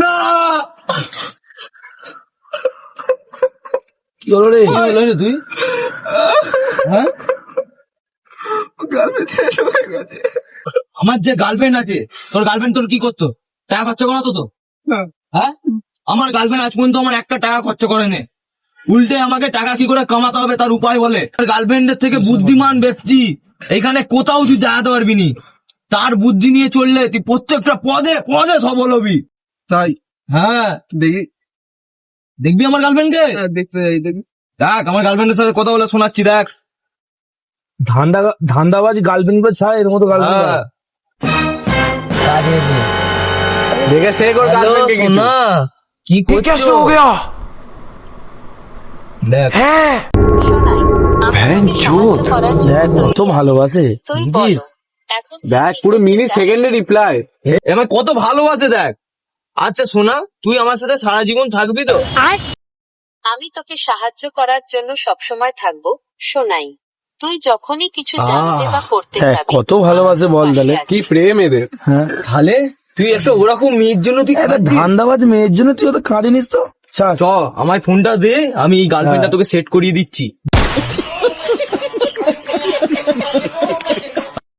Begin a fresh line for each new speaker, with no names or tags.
না
কি হলো রে? কি হলো রে তুই? হ্যাঁ,
গার্লফ্রেন্ড ছেড়ে হয়ে গেছে।
আমার যে গার্লফ্রেন্ড আছে, তোর গার্লফ্রেন্ড তোর কি করতো? টাকা খরচা করাতো তো? হ্যাঁ, আমার গার্লফ্রেন্ড আজ পর্যন্ত আমার একটা টাকা খরচা করে নে। উল্টে আমাকে টাকা কি করে কামাতে হবে তার উপায় বলে। গার্লফ্রেন্ডের থেকে বুদ্ধিমান ব্যক্তি এখানে কোথাও তুই দাঁড়াতে পারবি নি। তার বুদ্ধি নিয়ে চললে তুই প্রত্যেকটা পদে পদে সফল হবি।
তাই
হ্যাঁ,
দেখি,
দেখবি আমার গার্লফ্রেন্ডকে?
দেখতে যাই, দেখি।
দেখ আমার গার্লফ্রেন্ডের সাথে কথা বলে শোনাচ্ছি, দেখ।
ধান্দাবাজ গার্লফ্রেন্ড করে ছাড়, এর মতো গার্লফ্রেন্ড
হ্যাঁ।
দেখে সে করে গার্লফ্রেন্ডকে কিছু।
সোনা, কি করছো? দেখ
শোনাই, আমি তোকে সাহায্য করার জন্য
দেখ কত
তৈরি আছি।
ভালোবাসে।
তুই
বুঝিস?
বলো, এখন তুই
দেখ
কি
পুরো
করতে
মিনি
চাস?
সেকেন্ডে রিপ্লাই।
আমার কত ভালোবাসে দেখ। আচ্ছা সোনা, তুই আমার সাথে সারা জীবন থাকবি তো?
আমি তোকে সাহায্য করার জন্য সবসময় থাকবো, শোনাই। তুই যখনই কিছু জানতে বা করতে
হ্যাঁ,
যাবি,
কত ভালোবাসে বল
পাশে
তাহলে।
আছি।
কি প্রেম এদের।
হ্যাঁ,
তাহলে তুই একটা ওরকম মেয়ের জন্য তুই
একটা
কাঁদবি?
ধান্দাবাজ মেয়ের জন্য তুই ওটা কাঁদিনিস তো? ছাড়।
চ আমায় ফোনটা দে, আমি এই গার্লফ্রেন্ডটা
হ্যাঁ।
তোকে সেট করিয়ে দিচ্ছি।